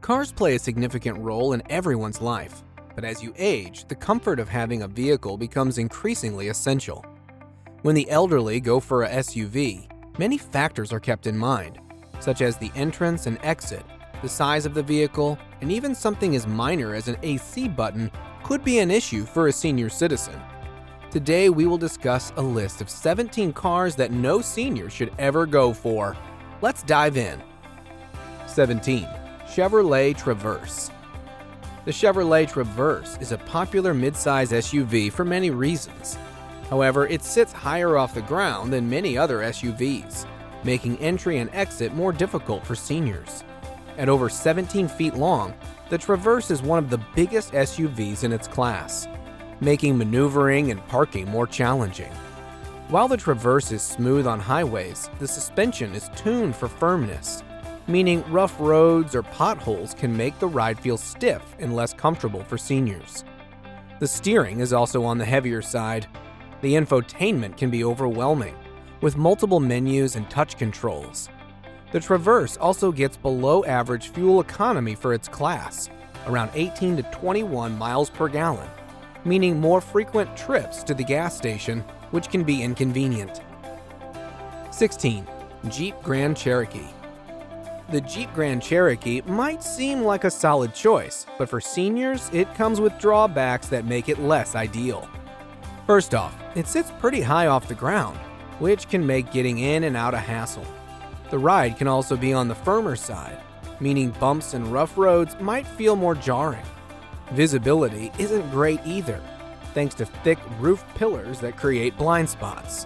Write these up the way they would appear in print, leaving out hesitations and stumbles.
Cars play a significant role in everyone's life, but as you age, the comfort of having a vehicle becomes increasingly essential. When the elderly go for a SUV, many factors are kept in mind, such as the entrance and exit, the size of the vehicle, and even something as minor as an AC button could be an issue for a senior citizen. Today, we will discuss a list of 17 cars that no senior should ever go for. Let's dive in. 17. Chevrolet Traverse. The Chevrolet Traverse is a popular midsize SUV for many reasons. However, it sits higher off the ground than many other SUVs, making entry and exit more difficult for seniors. At over 17 feet long, the Traverse is one of the biggest SUVs in its class, making maneuvering and parking more challenging. While the Traverse is smooth on highways, the suspension is tuned for firmness, meaning rough roads or potholes can make the ride feel stiff and less comfortable for seniors. The steering is also on the heavier side. The infotainment can be overwhelming, with multiple menus and touch controls. The Traverse also gets below average fuel economy for its class, around 18 to 21 miles per gallon, meaning more frequent trips to the gas station, which can be inconvenient. 16. Jeep Grand Cherokee. The Jeep Grand Cherokee might seem like a solid choice, but for seniors, it comes with drawbacks that make it less ideal. First off, it sits pretty high off the ground, which can make getting in and out a hassle. The ride can also be on the firmer side, meaning bumps and rough roads might feel more jarring. Visibility isn't great either, thanks to thick roof pillars that create blind spots.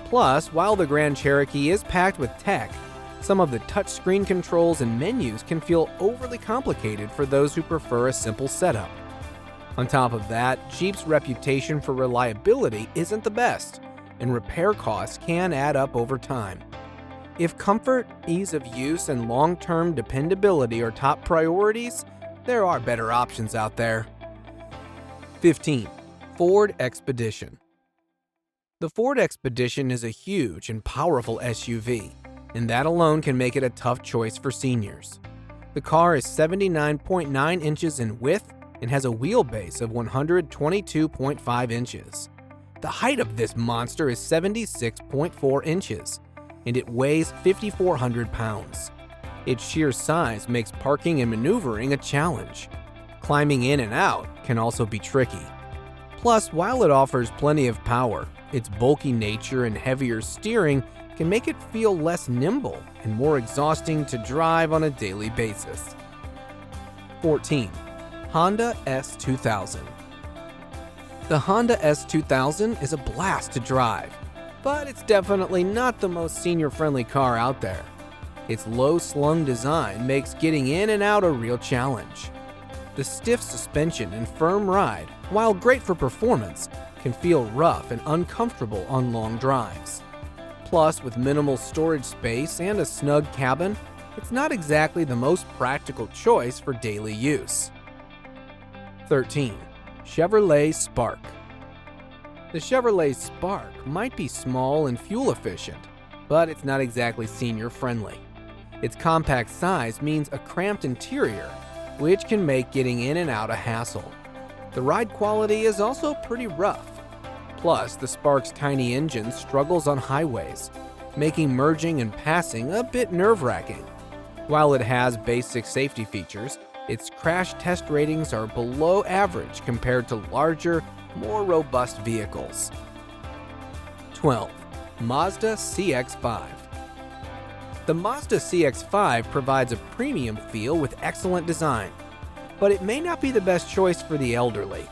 Plus, while the Grand Cherokee is packed with tech, some of the touchscreen controls and menus can feel overly complicated for those who prefer a simple setup. On top of that, Jeep's reputation for reliability isn't the best, and repair costs can add up over time. If comfort, ease of use, and long-term dependability are top priorities, there are better options out there. 15. Ford Expedition. The Ford Expedition is a huge and powerful SUV, and that alone can make it a tough choice for seniors. The car is 79.9 inches in width and has a wheelbase of 122.5 inches. The height of this monster is 76.4 inches, and it weighs 5,400 pounds. Its sheer size makes parking and maneuvering a challenge. Climbing in and out can also be tricky. Plus, while it offers plenty of power, its bulky nature and heavier steering can make it feel less nimble and more exhausting to drive on a daily basis. 14. Honda S2000. The Honda S2000 is a blast to drive, but it's definitely not the most senior-friendly car out there. Its low-slung design makes getting in and out a real challenge. The stiff suspension and firm ride, while great for performance, can feel rough and uncomfortable on long drives. Plus, with minimal storage space and a snug cabin, it's not exactly the most practical choice for daily use. 13. Chevrolet Spark. The Chevrolet Spark might be small and fuel efficient, but it's not exactly senior-friendly. Its compact size means a cramped interior, which can make getting in and out a hassle. The ride quality is also pretty rough. Plus, the Spark's tiny engine struggles on highways, making merging and passing a bit nerve-wracking. While it has basic safety features, its crash test ratings are below average compared to larger, more robust vehicles. 12. Mazda CX5. The Mazda CX5 provides a premium feel with excellent design, but it may not be the best choice for the elderly.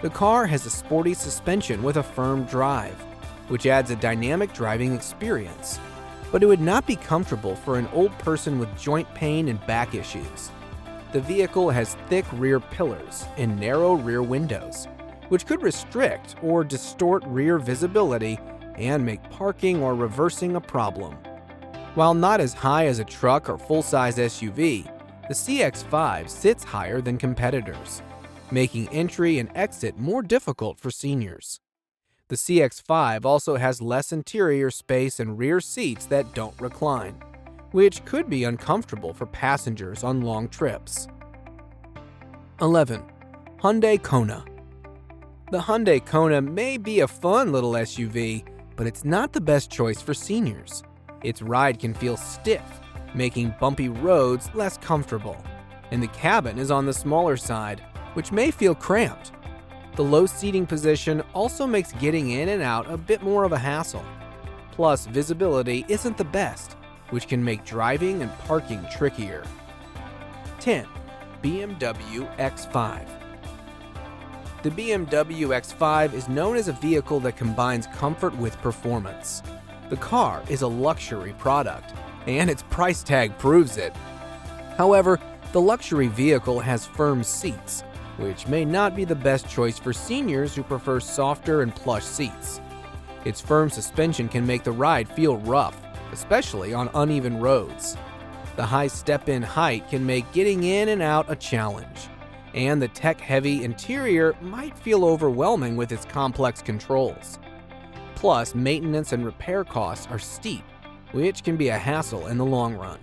The car has a sporty suspension with a firm drive, which adds a dynamic driving experience, but it would not be comfortable for an old person with joint pain and back issues. The vehicle has thick rear pillars and narrow rear windows, which could restrict or distort rear visibility and make parking or reversing a problem. While not as high as a truck or full-size SUV, the CX5 sits higher than competitors, making entry and exit more difficult for seniors. The CX5 also has less interior space and rear seats that don't recline, which could be uncomfortable for passengers on long trips. 11. Hyundai Kona. The Hyundai Kona may be a fun little SUV, but it's not the best choice for seniors. Its ride can feel stiff, making bumpy roads less comfortable, and the cabin is on the smaller side, which may feel cramped. The low seating position also makes getting in and out a bit more of a hassle. Plus, visibility isn't the best, which can make driving and parking trickier. 10. BMW X5. The BMW X5 is known as a vehicle that combines comfort with performance. The car is a luxury product, and its price tag proves it. However, the luxury vehicle has firm seats, which may not be the best choice for seniors who prefer softer and plush seats. Its firm suspension can make the ride feel rough, especially on uneven roads. The high step-in height can make getting in and out a challenge, and the tech-heavy interior might feel overwhelming with its complex controls. Plus, maintenance and repair costs are steep, which can be a hassle in the long run.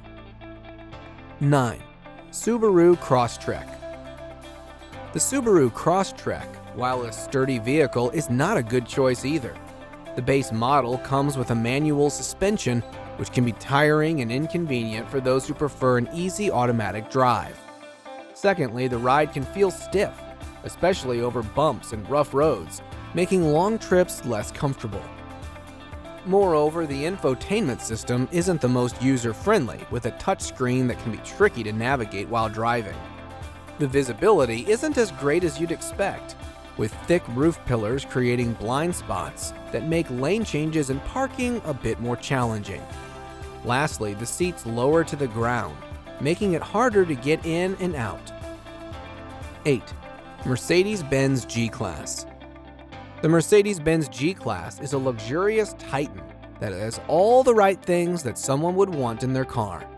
9. Subaru Crosstrek. The Subaru Crosstrek, while a sturdy vehicle, is not a good choice either. The base model comes with a manual suspension, which can be tiring and inconvenient for those who prefer an easy automatic drive. Secondly, the ride can feel stiff, especially over bumps and rough roads, making long trips less comfortable. Moreover, the infotainment system isn't the most user-friendly, with a touchscreen that can be tricky to navigate while driving. The visibility isn't as great as you'd expect, with thick roof pillars creating blind spots that make lane changes and parking a bit more challenging. Lastly, the seats lower to the ground, making it harder to get in and out. 8. Mercedes-Benz G-Class. The Mercedes-Benz G-Class is a luxurious Titan that has all the right things that someone would want in their car.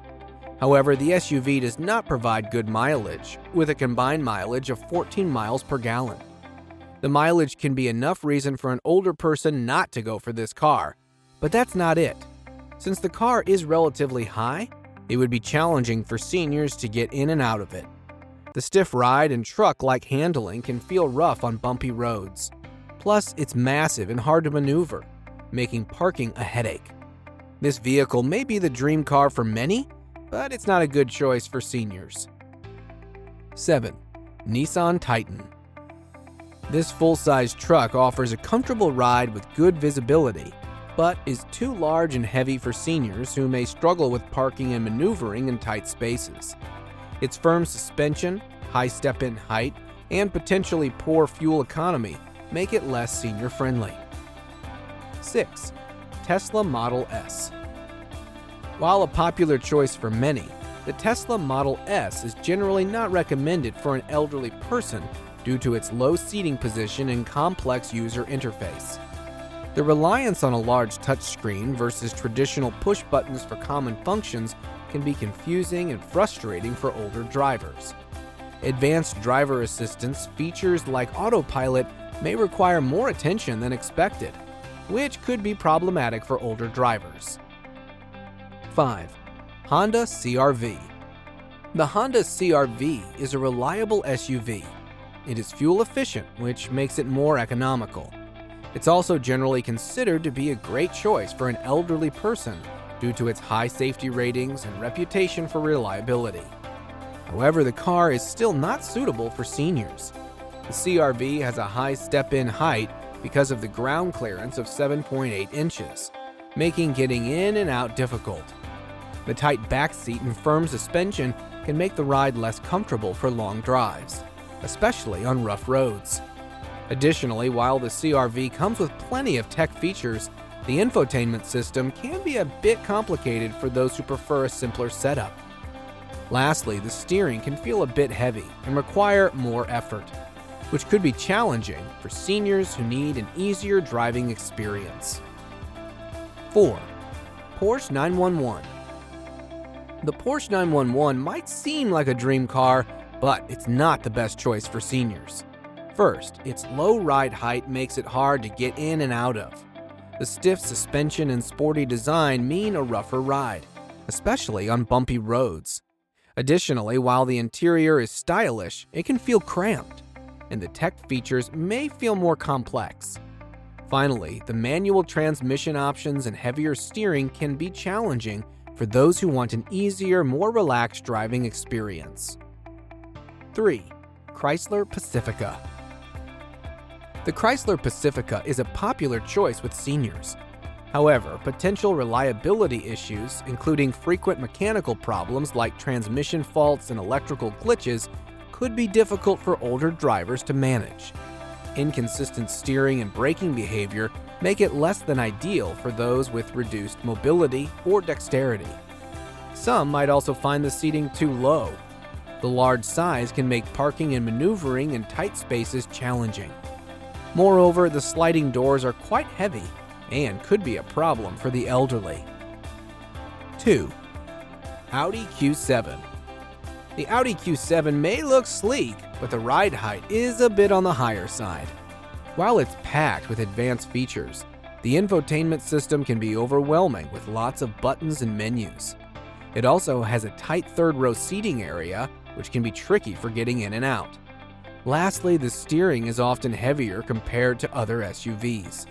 However, the SUV does not provide good mileage, with a combined mileage of 14 miles per gallon. The mileage can be enough reason for an older person not to go for this car, but that's not it. Since the car is relatively high, it would be challenging for seniors to get in and out of it. The stiff ride and truck-like handling can feel rough on bumpy roads. Plus, it's massive and hard to maneuver, making parking a headache. This vehicle may be the dream car for many, but it's not a good choice for seniors. 7. Nissan Titan. This full-size truck offers a comfortable ride with good visibility, but is too large and heavy for seniors who may struggle with parking and maneuvering in tight spaces. Its firm suspension, high step-in height, and potentially poor fuel economy make it less senior-friendly. 6. Tesla Model S. While a popular choice for many, the Tesla Model S is generally not recommended for an elderly person due to its low seating position and complex user interface. The reliance on a large touchscreen versus traditional push buttons for common functions can be confusing and frustrating for older drivers. Advanced driver assistance features like autopilot may require more attention than expected, which could be problematic for older drivers. 5. Honda CR-V. The Honda CR-V is a reliable SUV. It is fuel efficient, which makes it more economical. It's also generally considered to be a great choice for an elderly person due to its high safety ratings and reputation for reliability. However, the car is still not suitable for seniors. The CR-V has a high step-in height because of the ground clearance of 7.8 inches, making getting in and out difficult. The tight back seat and firm suspension can make the ride less comfortable for long drives, especially on rough roads. Additionally, while the CR-V comes with plenty of tech features, the infotainment system can be a bit complicated for those who prefer a simpler setup. Lastly, the steering can feel a bit heavy and require more effort, which could be challenging for seniors who need an easier driving experience. 4. Porsche 911. The Porsche 911 might seem like a dream car, but it's not the best choice for seniors. First, its low ride height makes it hard to get in and out of. The stiff suspension and sporty design mean a rougher ride. especially on bumpy roads. Additionally, while the interior is stylish, it can feel cramped, and the tech features may feel more complex. Finally, the manual transmission options and heavier steering can be challenging for those who want an easier, more relaxed driving experience. 3. Chrysler Pacifica. The Chrysler Pacifica is a popular choice with seniors. However, potential reliability issues, including frequent mechanical problems like transmission faults and electrical glitches, could be difficult for older drivers to manage. Inconsistent steering and braking behavior make it less than ideal for those with reduced mobility or dexterity. Some might also find the seating too low. The large size can make parking and maneuvering in tight spaces challenging. Moreover, the sliding doors are quite heavy and could be a problem for the elderly. 2. Audi Q7. The Audi Q7 may look sleek, but the ride height is a bit on the higher side. While it's packed with advanced features, the infotainment system can be overwhelming with lots of buttons and menus. It also has a tight third-row seating area, which can be tricky for getting in and out. Lastly, the steering is often heavier compared to other SUVs,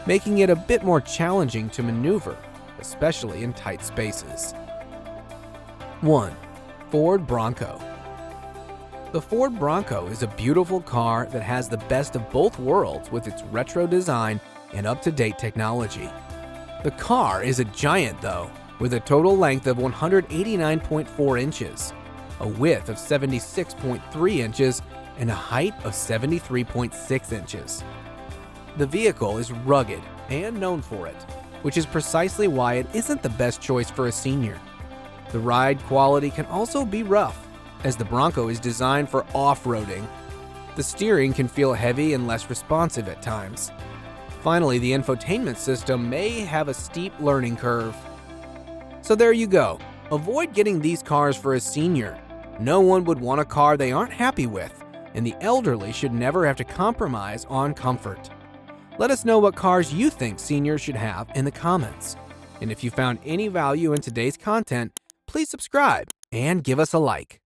making it a bit more challenging to maneuver, especially in tight spaces. 1. Ford Bronco. The Ford Bronco is a beautiful car that has the best of both worlds with its retro design and up-to-date technology. The car is a giant though, with a total length of 189.4 inches, a width of 76.3 inches, and a height of 73.6 inches. The vehicle is rugged and known for it, which is precisely why it isn't the best choice for a senior. The ride quality can also be rough, as the Bronco is designed for off-roading. The steering can feel heavy and less responsive at times. Finally, the infotainment system may have a steep learning curve. So there you go. Avoid getting these cars for a senior. No one would want a car they aren't happy with, and the elderly should never have to compromise on comfort. Let us know what cars you think seniors should have in the comments. And if you found any value in today's content, please subscribe and give us a like.